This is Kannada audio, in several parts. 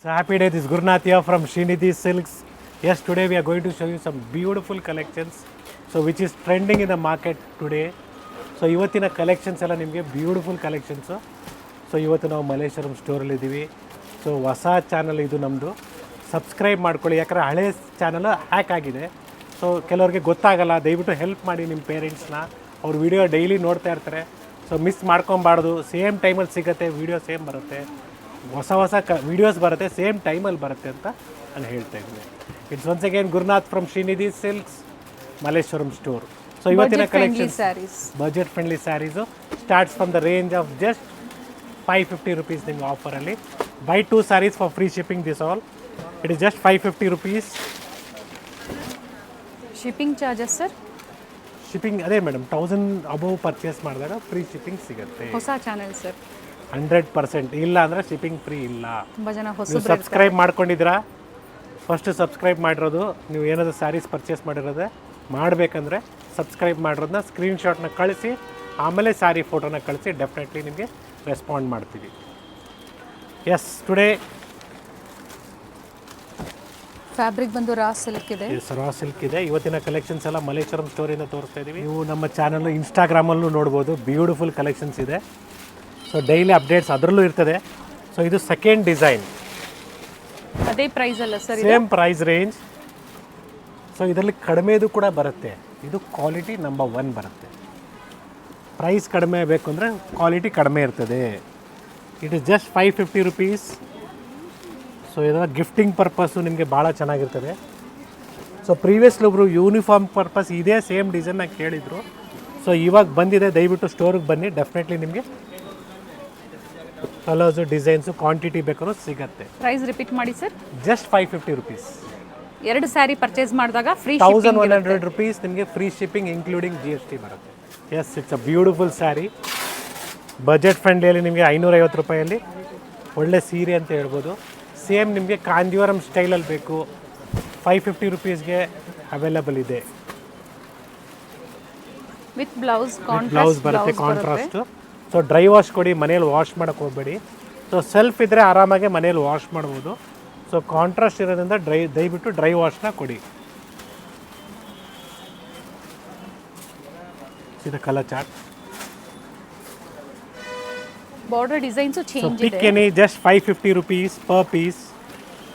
So happy day, this is Gurnath here from Srinidhi Silks. Yes, today we are going to show you some beautiful collections. So which is trending in the market today. So ಇವತ್ತಿನ ಕಲೆಕ್ಷನ್ಸ್ ಎಲ್ಲ ನಿಮಗೆ ಬ್ಯೂಟಿಫುಲ್ ಕಲೆಕ್ಷನ್ಸು. ಸೊ ಇವತ್ತು ನಾವು ಮಲ್ಲೇಶ್ವರಂ ಸ್ಟೋರಲ್ಲಿ ಇದ್ದೀವಿ. ಸೊ ಹೊಸ ಚಾನಲ್ ಇದು ನಮ್ಮದು. ಸಬ್ಸ್ಕ್ರೈಬ್ ಮಾಡ್ಕೊಳ್ಳಿ, ಯಾಕಂದರೆ ಹಳೆ ಚಾನಲ್ ಹ್ಯಾಕ್ ಆಗಿದೆ. ಸೊ ಕೆಲವ್ರಿಗೆ ಗೊತ್ತಾಗಲ್ಲ, ದಯವಿಟ್ಟು ಹೆಲ್ಪ್ ಮಾಡಿ ನಿಮ್ಮ ಪೇರೆಂಟ್ಸ್ನ. ಅವ್ರು ವಿಡಿಯೋ ಡೈಲಿ ನೋಡ್ತಾ ಇರ್ತಾರೆ. ಸೊ ಮಿಸ್ ಮಾಡ್ಕೊಬಾರ್ದು, ಸೇಮ್ ಟೈಮಲ್ಲಿ ಸಿಗುತ್ತೆ, ವಿಡಿಯೋ ಸೇಮ್ ಬರುತ್ತೆ, ಹೊಸ ವೀಡಿಯೋಸ್ ಬರುತ್ತೆ, ಸೇಮ್ ಟೈಮಲ್ಲಿ ಬರುತ್ತೆ ಅಂತ ನಾನು ಹೇಳ್ತಾ ಇದ್ದೀನಿ. It's once again Gurunath from Shrinidhi silks Malleshwaram store. So ಇವತ್ತಿನ collection budget friendly saris starts from the range of just 550 rupees ನಿಮ್ಗೆ ಆಫರಲ್ಲಿ. Buy 2 saris for free shipping this all. It is just 550 rupees. Shipping charges sir? Shipping ಅದೇ ಮೇಡಮ್, 1000 ಅಬೌವ್ ಪರ್ಚೇಸ್ ಮಾಡಿದಾಗ ಫ್ರೀ ಶಿಪ್ಪಿಂಗ್ ಸಿಗುತ್ತೆ. ಹೊಸ ಚಾನೆಲ್ ಸರ್, 100%. ಇಲ್ಲ ಅಂದರೆ ಶಿಪ್ಪಿಂಗ್ ಫ್ರೀ ಇಲ್ಲ. ತುಂಬ ಜನ ಹೊಸ ನೀವು ಸಬ್ಸ್ಕ್ರೈಬ್ ಮಾಡ್ಕೊಂಡಿದ್ದೀರಾ? ಫಸ್ಟ್ ಸಬ್ಸ್ಕ್ರೈಬ್ ಮಾಡಿರೋದು, ನೀವು ಏನಾದರೂ ಸ್ಯಾರೀಸ್ ಪರ್ಚೇಸ್ ಮಾಡಿರೋದೇ ಮಾಡಬೇಕಂದ್ರೆ ಸಬ್ಸ್ಕ್ರೈಬ್ ಮಾಡಿರೋದನ್ನ ಸ್ಕ್ರೀನ್ಶಾಟ್ನ ಕಳಿಸಿ, ಆಮೇಲೆ ಸ್ಯಾರಿ ಫೋಟೋನ ಕಳಿಸಿ, ಡೆಫಿನೆಟ್ಲಿ ನಿಮಗೆ ರೆಸ್ಪಾಂಡ್ ಮಾಡ್ತೀವಿ. ಎಸ್, ಟುಡೇ ಫ್ಯಾಬ್ರಿಕ್ ಬಂದು ರಾ ಸಿಲ್ಕ್ ಇದೆ. ರಾ ಸಿಲ್ಕ್ ಇದೆ. ಇವತ್ತಿನ ಕಲೆಕ್ಷನ್ಸ್ ಎಲ್ಲ ಮಲ್ಲೇಶ್ವರಂ ಸ್ಟೋರಿಂದ ತೋರಿಸ್ತಾ ಇದ್ದೀವಿ. ನೀವು ನಮ್ಮ ಚಾನಲ್ ಇನ್ಸ್ಟಾಗ್ರಾಮಲ್ಲೂ ನೋಡ್ಬೋದು, ಬ್ಯೂಟಿಫುಲ್ ಕಲೆಕ್ಷನ್ಸ್ ಇದೆ. ಸೊ ಡೈಲಿ ಅಪ್ಡೇಟ್ಸ್ ಅದರಲ್ಲೂ ಇರ್ತದೆ. ಸೊ ಇದು ಸೆಕೆಂಡ್ ಡಿಸೈನ್, ಅದೇ ಪ್ರೈಸ್ ಅಲ್ಲ sir? Same price range. So ಇದರಲ್ಲಿ ಕಡಿಮೆದು ಕೂಡ ಬರುತ್ತೆ. ಇದು ಕ್ವಾಲಿಟಿ ನಂಬರ್ 1 ಬರುತ್ತೆ. ಪ್ರೈಸ್ ಕಡಿಮೆ ಬೇಕು ಅಂದರೆ ಕ್ವಾಲಿಟಿ ಕಡಿಮೆ ಇರ್ತದೆ. It is just 550 rupees. So ಇದರ ಗಿಫ್ಟಿಂಗ್ ಪರ್ಪಸ್ಸು ನಿಮಗೆ ಭಾಳ ಚೆನ್ನಾಗಿರ್ತದೆ. ಸೊ ಪ್ರೀವಿಯಸ್ಲಿ ಒಬ್ಬರು ಯೂನಿಫಾರ್ಮ್ ಪರ್ಪಸ್ ಇದೇ ಸೇಮ್ ಡಿಸೈನ್ನ ಕೇಳಿದರು. ಸೊ ಇವಾಗ ಬಂದಿದೆ, ದಯವಿಟ್ಟು ಸ್ಟೋರಿಗೆ ಬನ್ನಿ, ಡೆಫಿನೆಟ್ಲಿ ನಿಮಗೆ ಕಲರ್ಸು, ಡಿಸೈನ್ಸು, ಕ್ವಾಂಟಿಟಿ ಬೇಕಾದ್ರೂ ಸಿಗುತ್ತೆ. ಪ್ರೈಸ್ ರಿಪೀಟ್ ಮಾಡಿ sir. Just 550 rupees. 2 sari purchase ಮಾಡಿದಾಗ ಫ್ರೀ 1100 rupees ನಿಮಗೆ ಫ್ರೀ ಶಿಪ್ಪಿಂಗ್ ಇನ್ಕ್ಲೂಡಿಂಗ್ GST ಬರುತ್ತೆ. Yes, it's a beautiful sari. Budget ಫ್ರೆಂಡ್ಲಿಯಲ್ಲಿ ನಿಮಗೆ 550 ರೂಪಾಯಲ್ಲಿ ಒಳ್ಳೆ ಸೀರೆ ಅಂತ ಹೇಳ್ಬೋದು. ಸೇಮ್ ನಿಮಗೆ ಕಾಂಜೀವರಂ ಸ್ಟೈಲಲ್ಲಿ ಬೇಕು, 550 rupeesಗೆ ಅವೈಲಬಲ್ ಇದೆ. ವಿತ್ ಬ್ಲೌಸ್ ಬರುತ್ತೆ, ಕಾಂಟ್ರಾಸ್ಟು. ಸೊ ಡ್ರೈ ವಾಶ್ ಕೊಡಿ, ಮನೇಲಿ ವಾಶ್ ಮಾಡೋಕ್ಕೆ ಹೋಗಬೇಡಿ. ಸೊ ಸೆಲ್ಫ್ ಇದ್ದರೆ ಆರಾಮಾಗಿ ಮನೇಲಿ ವಾಶ್ ಮಾಡ್ಬೋದು. ಸೊ ಕಾಂಟ್ರಾಸ್ಟ್ ಇರೋದ್ರಿಂದ ದಯವಿಟ್ಟು ಡ್ರೈ ವಾಶ್ನ ಕೊಡಿ. ಇದು colour chart. Border designs change ಇದೆ. Pick any, just 550 rupees per piece.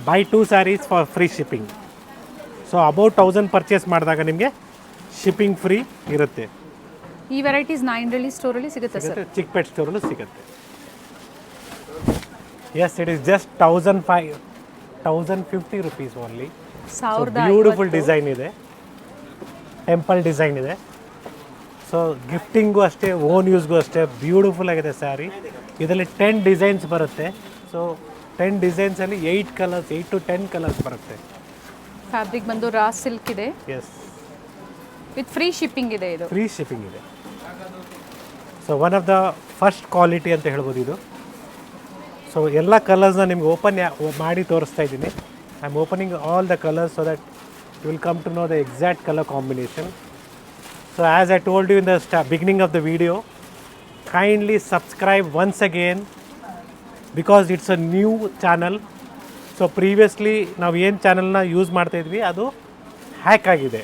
Buy 2 saris for free shipping. So about 1000 purchase ಮಾಡಿದಾಗ ನಿಮಗೆ ಶಿಪ್ಪಿಂಗ್ ಫ್ರೀ ಇರುತ್ತೆ. ಈ ವೆರೈಟೀಸ್ ನಾಯಿಂಡಳ್ಳಿ ಸ್ಟೋರಲ್ಲಿ ಸಿಗುತ್ತೆ ಸರ್? ಚಿಕ್ಕಪೇಟ್ ಸ್ಟೋರಲ್ಲೂ ಸಿಗುತ್ತೆ. Yes, it is just 1050 rupees only. Beautiful design ಇದೆ, ಟೆಂಪಲ್ ಡಿಸೈನ್ ಇದೆ. ಸೊ ಗಿಫ್ಟಿಂಗು ಅಷ್ಟೇ, ಓನ್ ಯೂಸ್ಗೂ ಅಷ್ಟೇ ಬ್ಯೂಟಿಫುಲ್ ಆಗಿದೆ ಸ್ಯಾರಿ. ಇದರಲ್ಲಿ 10 ಡಿಸೈನ್ಸ್ ಬರುತ್ತೆ. ಸೊ 10 ಡಿಸೈನ್ಸಲ್ಲಿ 8 ಕಲರ್ಸ್, 8 to 10 ಕಲರ್ಸ್ ಬರುತ್ತೆ. ಫ್ಯಾಬ್ರಿಕ್ ಬಂದು ರಾ ಸಿಲ್ಕ್ ಇದೆ. ಎಸ್, ವಿತ್ ಫ್ರೀ ಶಿಪ್ಪಿಂಗ್ ಇದೆ. ಇದು ಫ್ರೀ ಶಿಪ್ಪಿಂಗ್ ಇದೆ. So one of the first quality ಅಂತ ಹೇಳ್ಬೋದು ಇದು. ಸೊ ಎಲ್ಲ ಕಲರ್ಸ್ನ ನಿಮ್ಗೆ ಓಪನ್ ಮಾಡಿ ತೋರಿಸ್ತಾ ಇದ್ದೀನಿ. I am opening all the colours so that you will come to know the exact colour combination. So as I told you in the beginning of the video, kindly subscribe once again because it's a new channel. So previously ನಾವು ಏನು ಚಾನಲ್ನ ಯೂಸ್ ಮಾಡ್ತಾಯಿದ್ವಿ ಅದು ಹ್ಯಾಕ್ ಆಗಿದೆ.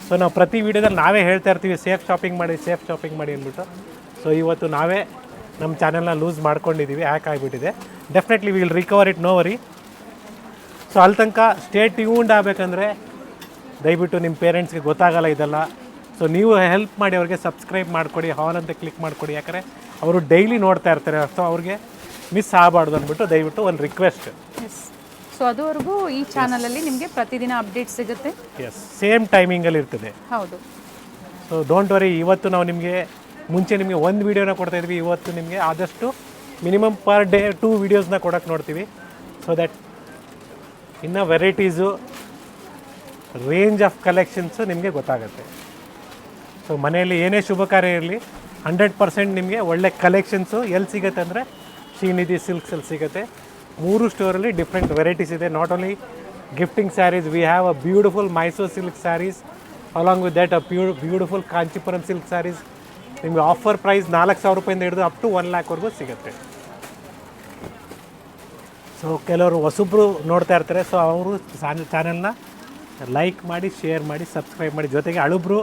ಸೊ ನಾವು ಪ್ರತಿ ವೀಡಿಯೋದಲ್ಲಿ ನಾವೇ ಹೇಳ್ತಾ ಇರ್ತೀವಿ ಸೇಫ್ ಶಾಪಿಂಗ್ ಮಾಡಿ ಅಂದ್ಬಿಟ್ಟು. ಸೊ ಇವತ್ತು ನಾವೇ ನಮ್ಮ ಚಾನಲ್ನ ಲೂಸ್ ಮಾಡ್ಕೊಂಡಿದ್ದೀವಿ, ಹ್ಯಾಕ್ ಆಗಿಬಿಟ್ಟಿದೆ. Definitely will recover it, no worry. So ಅಲ್ಲಿ ತನಕ ಸ್ಟೇ ಟ್ಯೂನ್ಡ್ ಆಗಬೇಕಂದ್ರೆ ದಯವಿಟ್ಟು ನಿಮ್ಮ ಪೇರೆಂಟ್ಸ್ಗೆ ಗೊತ್ತಾಗಲ್ಲ ಇದೆಲ್ಲ. ಸೊ ನೀವು ಹೆಲ್ಪ್ ಮಾಡಿ, ಅವ್ರಿಗೆ ಸಬ್ಸ್ಕ್ರೈಬ್ ಮಾಡಿಕೊಡಿ, ಹಾಲ್ ಅಂತ ಕ್ಲಿಕ್ ಮಾಡಿಕೊಡಿ, ಯಾಕಂದರೆ ಅವರು ಡೈಲಿ ನೋಡ್ತಾ ಇರ್ತಾರೆ. ಸೊ ಅವ್ರಿಗೆ ಮಿಸ್ ಆಗಬಾರ್ದು ಅಂದ್ಬಿಟ್ಟು ದಯವಿಟ್ಟು ಒಂದು ರಿಕ್ವೆಸ್ಟ್. ಎಸ್, ಸೊ ಅದುವರೆಗೂ ಈ ಚಾನಲಲ್ಲಿ ನಿಮಗೆ ಪ್ರತಿದಿನ ಅಪ್ಡೇಟ್ ಸಿಗುತ್ತೆ. ಎಸ್, ಸೇಮ್ ಟೈಮಿಂಗಲ್ಲಿ ಇರ್ತದೆ. ಹೌದು. ಸೊ ಡೋಂಟ್ ವರಿ, ಇವತ್ತು ನಾವು ನಿಮಗೆ ಮುಂಚೆ ನಿಮಗೆ ಒಂದು ವೀಡಿಯೋನ ಕೊಡ್ತಾಯಿದ್ವಿ, ಇವತ್ತು ನಿಮಗೆ ಆದಷ್ಟು ಮಿನಿಮಮ್ ಪರ್ ಡೇ 2 ವೀಡಿಯೋಸ್ನ ಕೊಡೋಕ್ಕೆ ನೋಡ್ತೀವಿ. ಸೊ ದ್ಯಾಟ್ ಇನ್ನು ವೆರೈಟೀಸು, ರೇಂಜ್ ಆಫ್ ಕಲೆಕ್ಷನ್ಸು ನಿಮಗೆ ಗೊತ್ತಾಗುತ್ತೆ. ಸೊ ಮನೆಯಲ್ಲಿ ಏನೇ ಶುಭ ಕಾರ್ಯ ಇರಲಿ 100% ನಿಮಗೆ ಒಳ್ಳೆ ಕಲೆಕ್ಷನ್ಸು ಎಲ್ಲಿ ಸಿಗುತ್ತೆ ಅಂದರೆ ಶ್ರೀನಿಧಿ ಸಿಲ್ಕ್ಸಲ್ಲಿ ಸಿಗುತ್ತೆ. 3 ಸ್ಟೋರಲ್ಲಿ ಡಿಫ್ರೆಂಟ್ ವೆರೈಟೀಸ್ ಇದೆ. Not only gifting sarees, we have a beautiful Mysuru silk sarees, along with that a beautiful Kanchipuram silk sarees. ನಿಮಗೆ ಆಫರ್ ಪ್ರೈಸ್ 4000 ರೂಪಾಯಿಂದ ಹಿಡಿದು ಅಪ್ ಟು 1 lakh ವರೆಗೂ ಸಿಗುತ್ತೆ. ಸೊ ಕೆಲವರು ಹೊಸಬ್ರು ನೋಡ್ತಾ ಇರ್ತಾರೆ, ಸೊ ಅವರು ಚಾನಲ್ನ ಲೈಕ್ ಮಾಡಿ, ಶೇರ್ ಮಾಡಿ, ಸಬ್ಸ್ಕ್ರೈಬ್ ಮಾಡಿ. ಜೊತೆಗೆ ಹಳುಬ್ರು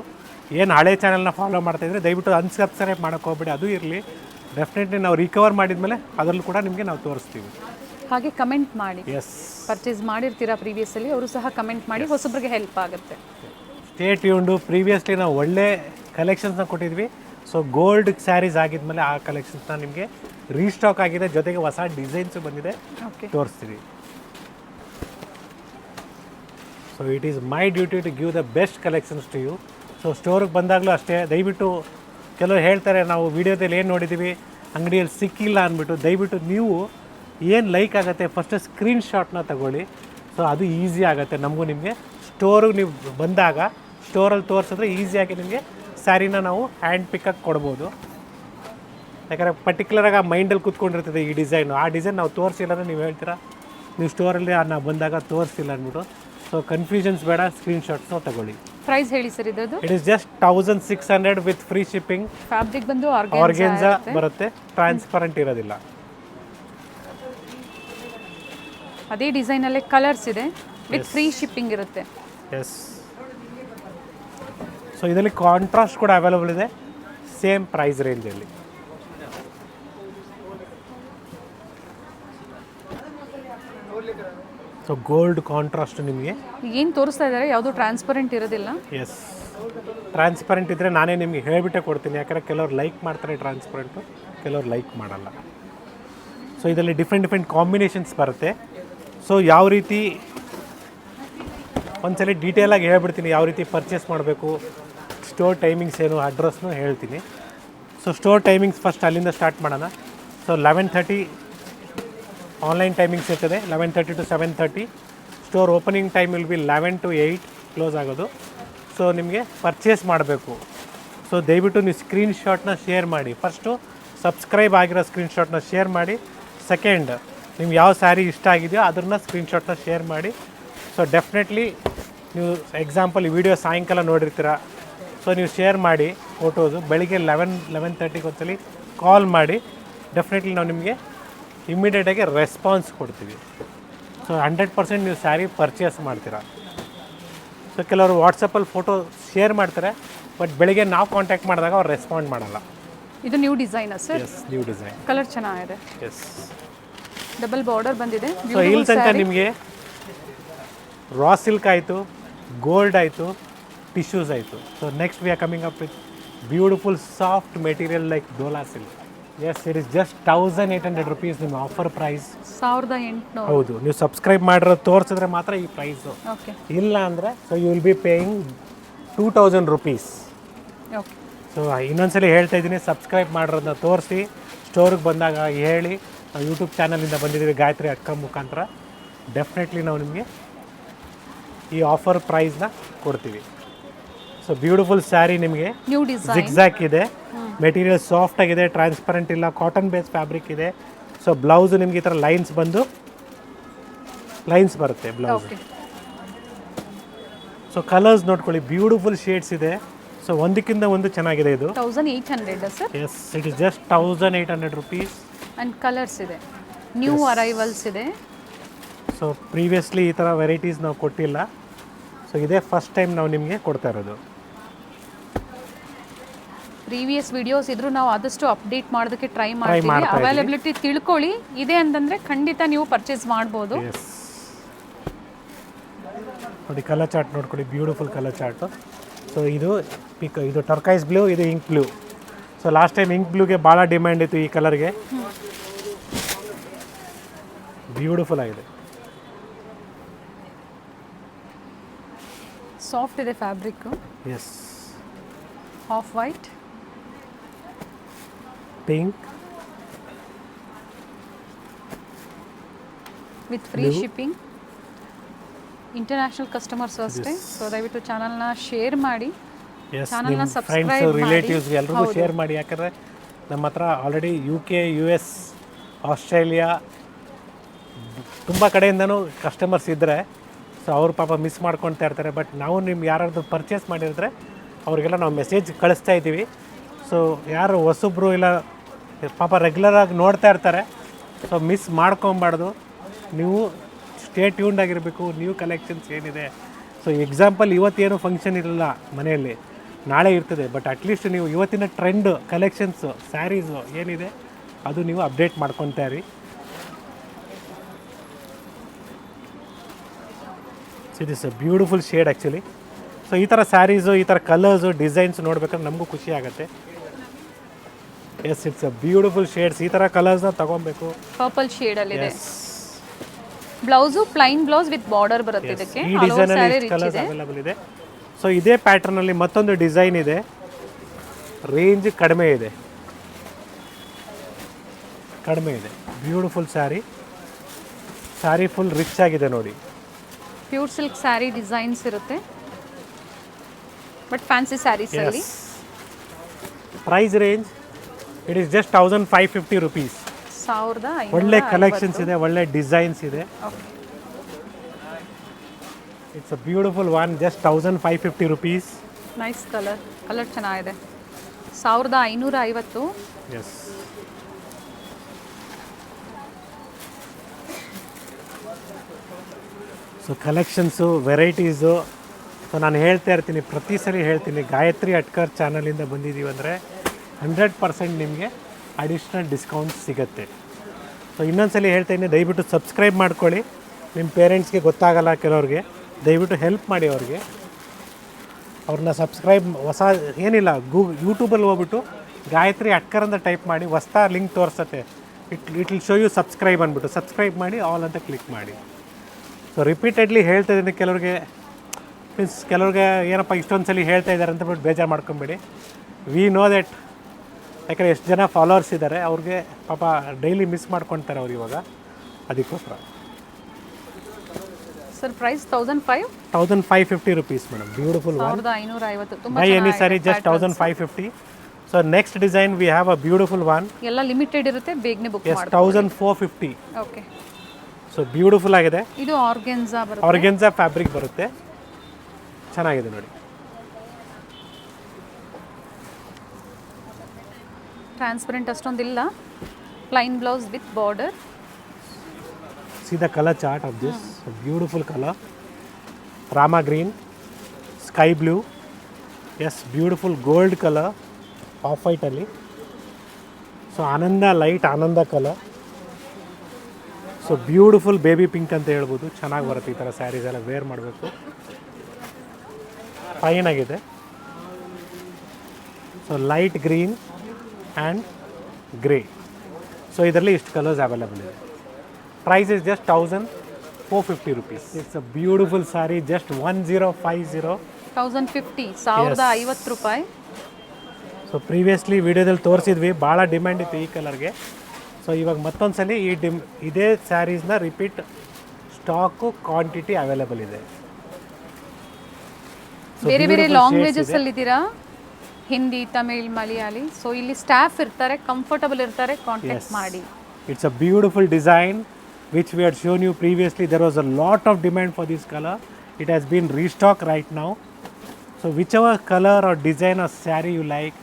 ಏನು ಹಳೆ ಚಾನಲ್ನ ಫಾಲೋ ಮಾಡ್ತಾಯಿದ್ರೆ ದಯವಿಟ್ಟು ಅನ್ಸಬ್ಸ್ಕ್ರೈಬ್ ಮಾಡೋಕ್ಕೆ ಹೋಗ್ಬೇಡಿ, ಅದು ಇರಲಿ. ಡೆಫಿನೆಟ್ಲಿ ನಾವು ರಿಕವರ್ ಮಾಡಿದ್ಮೇಲೆ ಅದರಲ್ಲೂ ಕೂಡ ನಿಮಗೆ ನಾವು ತೋರಿಸ್ತೀವಿ. ಹಾಗೆ ಕಮೆಂಟ್ ಮಾಡಿ, ಎಸ್, ಪರ್ಚೇಸ್ ಮಾಡಿರ್ತೀರಾ ಪ್ರೀವಿಯಸ್ಸಲ್ಲಿ, ಅವರು ಸಹ ಕಮೆಂಟ್ ಮಾಡಿ, ಹೊಸಬ್ರಿಗೆ ಹೆಲ್ಪ್ ಆಗುತ್ತೆ. ಸ್ಟೇ ಟ್ಯೂನ್ಡು. ಪ್ರೀವಿಯಸ್ಲಿ ನಾವು ಒಳ್ಳೆ ಕಲೆಕ್ಷನ್ಸ್ನ ಕೊಟ್ಟಿದ್ವಿ. ಸೊ ಗೋಲ್ಡ್ ಸ್ಯಾರೀಸ್ ಆಗಿದ್ಮೇಲೆ ಆ ಕಲೆಕ್ಷನ್ಸ್ನ ನಿಮಗೆ ರೀಸ್ಟಾಕ್ ಆಗಿದೆ, ಜೊತೆಗೆ ಹೊಸ ಡಿಸೈನ್ಸು ಬಂದಿದೆ, ಓಕೆ, ತೋರಿಸ್ತೀವಿ. So it is my duty to give the best collections to you. So ಸ್ಟೋರಿಗೆ ಬಂದಾಗಲೂ ಅಷ್ಟೇ, ದಯವಿಟ್ಟು ಕೆಲವರು ಹೇಳ್ತಾರೆ ನಾವು ವೀಡಿಯೋದಲ್ಲಿ ಏನು ನೋಡಿದ್ದೀವಿ ಅಂಗಡಿಯಲ್ಲಿ ಸಿಕ್ಕಿಲ್ಲ ಅಂದ್ಬಿಟ್ಟು. ದಯವಿಟ್ಟು ನೀವು ಏನು ಲೈಕ್ ಆಗುತ್ತೆ ಫಸ್ಟ್ ಸ್ಕ್ರೀನ್ಶಾಟ್ನ ತಗೊಳ್ಳಿ. ಸೊ ಅದು ಈಸಿ ಆಗುತ್ತೆ ನಮಗೂ ನಿಮಗೆ. ಸ್ಟೋರಿಗೆ ನೀವು ಬಂದಾಗ ಸ್ಟೋರಲ್ಲಿ ತೋರಿಸಿದ್ರೆ ಈಸಿಯಾಗಿ ನಿಮಗೆ ಸ್ಯಾರಿನ ನಾವು ಹ್ಯಾಂಡ್ ಪಿಕ್ಕಾಗಿ ಕೊಡ್ಬೋದು. ಯಾಕಂದರೆ ಪರ್ಟಿಕ್ಯುಲರಾಗಿ ಆ ಮೈಂಡಲ್ಲಿ ಕೂತ್ಕೊಂಡಿರ್ತದೆ ಈ ಡಿಸೈನು. ಆ ಡಿಸೈನ್ ನಾವು ತೋರಿಸಿಲ್ಲ ಅಂದರೆ ನೀವು ಹೇಳ್ತೀರಾ ನೀವು ಸ್ಟೋರಲ್ಲಿ ನಾವು ಬಂದಾಗ ತೋರಿಸಿಲ್ಲ ಅಂದ್ಬಿಟ್ಟು. ಸೊ ಕನ್ಫ್ಯೂಷನ್ಸ್ ಬೇಡ, ಸ್ಕ್ರೀನ್ಶಾಟ್ಸ್ನ ತಗೊಳ್ಳಿ. ಪ್ರೈಸ್ ಹೇಳಿ ಸರ್ ಇದ್ರದ್ದು. It is just 1600 with free shipping. Fabric ಬಂದು ಆರ್ಗೆನ್ಸಾ ಬರುತ್ತೆ, ಟ್ರಾನ್ಸ್ಪರೆಂಟ್ ಇರೋದಿಲ್ಲ. ಅದೇ ಡಿಸೈನಲ್ಲೇ ಕಲರ್ಸ್ ಇದೆ, ವಿತ್ ಫ್ರೀ ಶಿಪ್ಪಿಂಗ್ ಇರುತ್ತೆ. ಎಸ್. ಸೊ ಇದರಲ್ಲಿ ಕಾಂಟ್ರಾಸ್ಟ್ ಕೂಡ ಅವೈಲಬಲ್ ಇದೆ, ಸೇಮ್ ಪ್ರೈಸ್ ರೇಂಜಲ್ಲಿ. ಸೊ ಗೋಲ್ಡ್ ಕಾಂಟ್ರಾಸ್ಟ್ ನಿಮಗೆ ಏನು ತೋರಿಸ್ತಾ ಇದ್ದಾರೆ ಯಾವುದು ಟ್ರಾನ್ಸ್ಪರೆಂಟ್ ಇರೋದಿಲ್ಲ. ಎಸ್, ಟ್ರಾನ್ಸ್ಪರೆಂಟ್ ಇದ್ದರೆ ನಾನೇ ನಿಮಗೆ ಹೇಳಿಬಿಟ್ಟೆ ಕೊಡ್ತೀನಿ. ಯಾಕಂದರೆ ಕೆಲವ್ರು ಲೈಕ್ ಮಾಡ್ತಾರೆ ಟ್ರಾನ್ಸ್ಪರೆಂಟು, ಕೆಲವ್ರು ಲೈಕ್ ಮಾಡಲ್ಲ. ಸೊ ಇದರಲ್ಲಿ ಡಿಫ್ರೆಂಟ್ ಕಾಂಬಿನೇಷನ್ಸ್ ಬರುತ್ತೆ. ಸೊ ಯಾವ ರೀತಿ ಒಂದ್ಸಲ ಡೀಟೇಲಾಗಿ ಹೇಳ್ಬಿಡ್ತೀನಿ, ಯಾವ ರೀತಿ ಪರ್ಚೇಸ್ ಮಾಡಬೇಕು, ಸ್ಟೋರ್ ಟೈಮಿಂಗ್ಸ್ ಏನು, ಅಡ್ರೆಸ್ನು ಹೇಳ್ತೀನಿ. ಸೊ ಸ್ಟೋರ್ ಟೈಮಿಂಗ್ಸ್ ಫಸ್ಟ್ ಅಲ್ಲಿಂದ ಸ್ಟಾರ್ಟ್ ಮಾಡೋಣ. ಸೊ 11:30 ಆನ್ಲೈನ್ ಟೈಮಿಂಗ್ಸ್ ಇರ್ತದೆ, 11:30 to 7:30. Store opening time will be 11 to 8 close ಆಗೋದು. ಸೊ ನಿಮಗೆ ಪರ್ಚೇಸ್ ಮಾಡಬೇಕು. ಸೊ ದಯವಿಟ್ಟು ನೀವು ಸ್ಕ್ರೀನ್ಶಾಟ್ನ ಶೇರ್ ಮಾಡಿ. ಫಸ್ಟು ಸಬ್ಸ್ಕ್ರೈಬ್ ಆಗಿರೋ ಸ್ಕ್ರೀನ್ಶಾಟ್ನ ಶೇರ್ ಮಾಡಿ. ಸೆಕೆಂಡ್, ನಿಮ್ಗೆ ಯಾವ ಸ್ಯಾರಿ ಇಷ್ಟ ಆಗಿದೆಯೋ ಅದನ್ನು ಸ್ಕ್ರೀನ್ಶಾಟ್ನ ಶೇರ್ ಮಾಡಿ. ಸೊ ಡೆಫಿನೆಟ್ಲಿ ನೀವು ಎಕ್ಸಾಂಪಲ್ ಈ ವಿಡಿಯೋ ಸಾಯಂಕಾಲ ನೋಡಿರ್ತೀರ. ಸೊ ನೀವು ಶೇರ್ ಮಾಡಿ ಫೋಟೋಸು. ಬೆಳಿಗ್ಗೆ 11:30ಗೆ ಒಂದ್ಸಲಿ ಕಾಲ್ ಮಾಡಿ. ಡೆಫಿನೆಟ್ಲಿ ನಾವು ನಿಮಗೆ ಇಮ್ಮಿಡಿಯೇಟಾಗಿ ರೆಸ್ಪಾನ್ಸ್ ಕೊಡ್ತೀವಿ. ಸೊ 100% ನೀವು ಸ್ಯಾರಿ ಪರ್ಚೇಸ್ ಮಾಡ್ತೀರಾ. ಸೊ ಕೆಲವರು ವಾಟ್ಸಪ್ಪಲ್ಲಿ ಫೋಟೋ ಶೇರ್ ಮಾಡ್ತಾರೆ, ಬಟ್ ಬೆಳಿಗ್ಗೆ ನಾವು ಕಾಂಟ್ಯಾಕ್ಟ್ ಮಾಡಿದಾಗ ಅವ್ರು ರೆಸ್ಪಾಂಡ್ ಮಾಡಲ್ಲ. ಇದು ನ್ಯೂ ಡಿಸೈನಾ sir? Yes, new design. Colour ಚೆನ್ನಾಗಿದೆ. ಎಸ್, ಡಬಲ್ ಬಾರ್ಡರ್ ಬಂದಿದೆ. ಸೊ ಇಲ್ಲಿ ತನಕ ನಿಮಗೆ ರಾ ಸಿಲ್ಕ್ ಆಯಿತು, ಗೋಲ್ಡ್ ಆಯಿತು, ಟಿಶ್ಯೂಸ್ ಆಯಿತು. So next we are coming up with beautiful soft material like Dola silk. Yes, it is just 1800 rupees ನಿಮ್ಮ ಆಫರ್ ಪ್ರೈಸ್. 1800. ಹೌದು, ನೀವು ಸಬ್ಸ್ಕ್ರೈಬ್ ಮಾಡಿರೋದು ತೋರಿಸಿದ್ರೆ ಮಾತ್ರ ಈ ಪ್ರೈಸು. ಓಕೆ, ಇಲ್ಲ ಅಂದರೆ so you will be paying 2000 rupees. Okay. So ಇನ್ನೊಂದ್ಸಲಿ ಹೇಳ್ತಾ ಇದ್ದೀನಿ, ಸಬ್ಸ್ಕ್ರೈಬ್ ಮಾಡಿರೋದನ್ನ ತೋರಿಸಿ, ಸ್ಟೋರಿಗೆ ಬಂದಾಗ ಹೇಳಿ ನಾವು ಯೂಟ್ಯೂಬ್ ಚಾನಲಿಂದ ಬಂದಿದ್ದೀವಿ ಗಾಯತ್ರಿ ಅಕ್ಕ ಮುಖಾಂತರ. ಡೆಫಿನೆಟ್ಲಿ ನಾವು ನಿಮಗೆ ಈ ಆಫರ್ ಪ್ರೈಸ್ನ ಕೊಡ್ತೀವಿ. ಸೊ ಬ್ಯೂಟಿಫುಲ್ ಸ್ಯಾರಿ ನಿಮಗೆ ನ್ಯೂ ಡಿಸೈನ್, ಜಿಗ್ಜ್ಯಾಕ್ ಇದೆ, ಮೆಟೀರಿಯಲ್ ಸಾಫ್ಟ್ ಆಗಿದೆ, ಟ್ರಾನ್ಸ್ಪರೆಂಟ್ ಇಲ್ಲ, ಕಾಟನ್ ಬೇಸ್ ಫ್ಯಾಬ್ರಿಕ್ ಇದೆ. ಸೊ ಬ್ಲೌಸು ನಿಮಗೆ ಈ ಥರ ಲೈನ್ಸ್ ಬರುತ್ತೆ ಬ್ಲೌಸ್. ಓಕೆ. ಸೊ ಕಲರ್ಸ್ ನೋಡ್ಕೊಳ್ಳಿ, ಬ್ಯೂಟಿಫುಲ್ ಶೇಡ್ಸ್ ಇದೆ. ಸೊ ಒಂದಕ್ಕಿಂತ ಒಂದು ಚೆನ್ನಾಗಿದೆ ಇದು. 1800 sir? Yes, it is just 1800 rupees. And colours ಇದೆ, ನ್ಯೂ ಅರೈವಲ್ಸ್ ಇದೆ. ಸೊ ಪ್ರೀವಿಯಸ್ಲಿ ಈ ಥರ ವೆರೈಟೀಸ್ ನಾವು ಕೊಟ್ಟಿಲ್ಲ. ಸೊ ಇದೇ ಫಸ್ಟ್ ಟೈಮ್ ನಾವು ನಿಮಗೆ ಕೊಡ್ತಾ ಇರೋದು. ಪ್ರೀವಿಯಸ್ ವಿಡಿಯೋಸ್ ಇದ್ರೂ ನಾವು ಆದಷ್ಟು ಅಪ್ಡೇಟ್ ಮಾಡೋದಕ್ಕೆ ಟ್ರೈ ಮಾಡ್ತೀವಿ. ಅವೈಲಬಿಲಿಟಿ ತಿಳ್ಕೊಳ್ಳಿ, ಇದೆ ಅಂತಂದರೆ ಖಂಡಿತ ನೀವು ಪರ್ಚೇಸ್ ಮಾಡ್ಬೋದು. ಎಸ್, ನೋಡಿ ಕಲರ್ ಚಾರ್ಟ್ ನೋಡ್ಕೊಳ್ಳಿ, ಬ್ಯೂಟಿಫುಲ್ ಕಲರ್ ಚಾರ್ಟು. ಸೊ ಇದು ಟರ್ಕೈಸ್ ಬ್ಲೂ, ಇದು ink blue. So last time ink ಬ್ಲೂಗೆ ಭಾಳ ಡಿಮ್ಯಾಂಡ್ ಇತ್ತು ಈ ಕಲರ್ಗೆ. ಬ್ಯೂಟಿಫುಲ್ ಆಗಿದೆ. ಸಾಫ್ಟ್ ಇದೆ fabric. Yes, off white, pink with free shipping. International customers ಅಷ್ಟೇ. ಸೊ ದಯವಿಟ್ಟು ಚಾನಲ್ನ ಶೇರ್ ಮಾಡಿ, ಚಾನಲ್ನ ಸಬ್ಸ್ಕ್ರೈಬ್ ಮಾಡಿ, ರಿಲೇಟಿವ್ಸ್ಗೆ ಎಲ್ರಿಗೂ ಶೇರ್ ಮಾಡಿ. ಯಾಕಂದರೆ ನಮ್ಮ ಹತ್ರ ಆಲ್ರೆಡಿ UK, US, ಆಸ್ಟ್ರೇಲಿಯಾ ತುಂಬ ಕಡೆಯಿಂದನೂ ಕಸ್ಟಮರ್ಸ್ ಇದ್ದರೆ ಸೊ ಅವ್ರು ಪಾಪ ಮಿಸ್ ಮಾಡ್ಕೊಳ್ತಾ ಇರ್ತಾರೆ. ಬಟ್ ನಾವು ನಿಮ್ಗೆ ಯಾರಾದರೂ ಪರ್ಚೇಸ್ ಮಾಡಿದ್ರೆ ಅವರಿಗೆಲ್ಲ ನಾವು ಮೆಸೇಜ್ ಕಳಿಸ್ತಾ ಇದ್ದೀವಿ. ಸೊ ಯಾರು ಹೊಸಬ್ರು ಇಲ್ಲ ಪಾಪ ರೆಗ್ಯುಲರಾಗಿ ನೋಡ್ತಾ ಇರ್ತಾರೆ, ಸೊ ಮಿಸ್ ಮಾಡ್ಕೊಬಾರ್ದು. ನೀವು ಸ್ಟೇ ಟ್ಯೂನ್ಡ್ ಆಗಿರಬೇಕು. ನ್ಯೂ ಕಲೆಕ್ಷನ್ಸ್ ಏನಿದೆ, ಸೊ ಎಕ್ಸಾಂಪಲ್ ಇವತ್ತೇನು ಫಂಕ್ಷನ್ ಇರಲ್ಲ ಮನೆಯಲ್ಲಿ, ನಾಳೆ ಇರ್ತದೆ, ಬಟ್ ಅಟ್ಲೀಸ್ಟ್ ನೀವು ಇವತ್ತಿನ ಟ್ರೆಂಡ್ ಕಲೆಕ್ಷನ್ಸು ಸ್ಯಾರೀಸು ಏನಿದೆ ಅದು ನೀವು ಅಪ್ಡೇಟ್ ಮಾಡ್ಕೊತಾ ಇರಿ. So it is a beautiful shade actually. So ಈ ಥರ ಸ್ಯಾರೀಸು, ಈ ಥರ ಕಲರ್ಸು, ಡಿಸೈನ್ಸ್ ನೋಡ್ಬೇಕಂದ್ರೆ ನಮಗೂ ಖುಷಿ ಆಗುತ್ತೆ. Yes, it's a beautiful shades. ಈ ಥರ ಕಲರ್ಸ್ನ ತೊಗೊಬೇಕು. ಪರ್ಪಲ್ ಶೇಡಲ್ಲಿದೆ. Blouse plain blouse with border ಬರುತ್ತೆ ಇದಕ್ಕೆ. ಈ ಡಿಸೈನಲ್ಲಿ ಕಲರ್ಸ್ ಅವೈಲೇಬಲ್ ಇದೆ. ಸೊ ಇದೇ ಪ್ಯಾಟರ್ನಲ್ಲಿ ಮತ್ತೊಂದು ಡಿಸೈನ್ ಇದೆ, ರೇಂಜ್ ಕಡಿಮೆ ಇದೆ. Beautiful sari. Sari full rich ಆಗಿದೆ ನೋಡಿ. ಪ್ಯೂರ್ ಸಿಲ್ಕ್ ಸ್ಯಾರಿ ಡಿಸೈನ್ಸ್ ಇರುತ್ತೆ, ಬಟ್ ಫ್ಯಾನ್ಸಿ ಸ್ಯಾರೀಸ್ ಅಲ್ಲಿ. Price range it is just 1550 rupees. 1550. ಒಳ್ಳೆ ಕಲೆಕ್ಷನ್ಸ್ ಇದೆ, ಒಳ್ಳೆ ಡಿಸೈನ್ಸ್ ಇದೆ. It's a beautiful one, just 1550 rupees. Nice colour ಚೆನ್ನಾಗಿದೆ. 1550. Yes. So collections, varieties. So ನಾನು ಹೇಳ್ತಾ ಇರ್ತೀನಿ, ಪ್ರತಿ ಸಲ ಹೇಳ್ತೀನಿ, ಗಾಯತ್ರಿ ಅಟ್ಕರ್ ಚಾನಲಿಂದ ಬಂದಿದ್ದೀವಿ ಅಂದರೆ 100% ನಿಮಗೆ ಅಡಿಷ್ನಲ್ ಡಿಸ್ಕೌಂಟ್ ಸಿಗುತ್ತೆ. ಸೊ ಇನ್ನೊಂದ್ಸಲಿ ಹೇಳ್ತಾ ಇದ್ದೀನಿ, ದಯವಿಟ್ಟು ಸಬ್ಸ್ಕ್ರೈಬ್ ಮಾಡ್ಕೊಳ್ಳಿ. ನಿಮ್ಮ ಪೇರೆಂಟ್ಸ್ಗೆ ಗೊತ್ತಾಗಲ್ಲ ಕೆಲವ್ರಿಗೆ, ದಯವಿಟ್ಟು ಹೆಲ್ಪ್ ಮಾಡಿ ಅವ್ರಿಗೆ. ಅವ್ರನ್ನ ಸಬ್ಸ್ಕ್ರೈಬ್, ಹೊಸ ಏನಿಲ್ಲ, ಯೂಟ್ಯೂಬಲ್ಲಿ ಹೋಗ್ಬಿಟ್ಟು ಗಾಯತ್ರಿ ಅಟ್ಕರ್ ಅಂತ ಟೈಪ್ ಮಾಡಿ, ಹೊಸ ಲಿಂಕ್ ತೋರಿಸುತ್ತೆ. It will show you subscribe ಅಂದ್ಬಿಟ್ಟು ಸಬ್ಸ್ಕ್ರೈಬ್ ಮಾಡಿ, ಆಲ್ ಅಂತ ಕ್ಲಿಕ್ ಮಾಡಿ. ಸೊ ರಿಪೀಟೆಡ್ಲಿ ಹೇಳ್ತಾ ಇದ್ದೀನಿ, ಕೆಲವ್ರಿಗೆ ಏನಪ್ಪ ಇಷ್ಟೊಂದು ಸಲ ಹೇಳ್ತಾ ಇದ್ದಾರೆ ಅಂತ ಬಿಟ್ಟು ಬೇಜಾರು ಮಾಡ್ಕೊಂಬೇಡಿ. ವಿ ನೋ ದಟ್, ಯಾಕಂದರೆ ಎಷ್ಟು ಜನ ಫಾಲೋವರ್ಸ್ ಇದ್ದಾರೆ, ಅವ್ರಿಗೆ ಪಾಪ ಡೈಲಿ ಮಿಸ್ ಮಾಡ್ಕೊತಾರೆ ಅವ್ರು ಇವಾಗ, ಅದಕ್ಕೋಸ್ಕರ. Sir price 1550 rupees madam. Beautiful one. 1550. Buy any saree just 1550. So next design we have a beautiful one. ಎಲ್ಲ ಲಿಮಿಟೆಡ್ ಇರುತ್ತೆ, ಬೇಗನೆ ಬುಕ್ ಮಾಡಿ. 1450. ಓಕೆ. ಸೊ ಬ್ಯೂಟಿಫುಲ್ ಆಗಿದೆ. ಇದು ಆರ್ಗೆನ್ಸಾ ಬರುತ್ತೆ. ಆರ್ಗೆನ್ಸಾ ಫ್ಯಾಬ್ರಿಕ್ ಬರುತ್ತೆ, ಚೆನ್ನಾಗಿದೆ ನೋಡಿ. ಟ್ರಾನ್ಸ್ಪರೆಂಟ್ ಅಷ್ಟೊಂದಿಲ್ಲ. Plain blouse with border. See the color chart of this. A beautiful color. Rama green, sky blue. Yes, beautiful gold color. Off white ಅಲ್ಲಿ. So Ananda light, Ananda color. So beautiful baby pink ಅಂತ ಹೇಳ್ಬೋದು. ಚೆನ್ನಾಗಿ ಬರುತ್ತೆ ಈ ಥರ ಸ್ಯಾರೀಸ್ ಎಲ್ಲ ವೇರ್ ಮಾಡಬೇಕು. ಫೈನ್ ಆಗಿದೆ. So light green and grey. So ಇದರಲ್ಲಿ ಇಷ್ಟು ಕಲರ್ಸ್ ಅವೈಲೇಬಲ್ ಇದೆ. ಪ್ರೈಸ್ ಇಸ್ ಜಸ್ಟ್ 1450 ರುಪೀಸ್. It's a beautiful saree, just 1050. 1050 ರೂಪಾಯಿ. ಸೊ ಪ್ರೀವಿಯಸ್ಲಿ ವಿಡಿಯೋದಲ್ಲಿ ತೋರಿಸಿದ್ವಿ, ಭಾಳ ಡಿಮ್ಯಾಂಡ್ ಇತ್ತು ಈ ಕಲರ್ಗೆ. ಸೊ ಇವಾಗ ಮತ್ತೊಂದು ಸಲ ಇದೇ ಸ್ಯಾರೀಸ್ನ ರಿಪೀಟ್ ಸ್ಟಾಕು, ಕ್ವಾಂಟಿಟಿ ಅವೈಲೇಬಲ್ ಇದೆ. ಬೇರೆ ಬೇರೆ ಲ್ಯಾಂಗ್ವೇಜಸ್ ಅಲ್ಲಿ ಇದ್ದೀರಾ, ಹಿಂದಿ, ತಮಿಳ್, ಮಲಯಾಳಿ. ಸೊ ಇಲ್ಲಿ ಸ್ಟಾಫ್ ಇರ್ತಾರೆ, ಕಂಫರ್ಟಬಲ್ ಇರ್ತಾರೆ, ಕಾಂಟ್ಯಾಕ್ಟ್ ಮಾಡಿ. It's a beautiful design which we had shown you previously. There was a lot of demand for this color. It has been restocked right now. So whichever color or design or saree you like,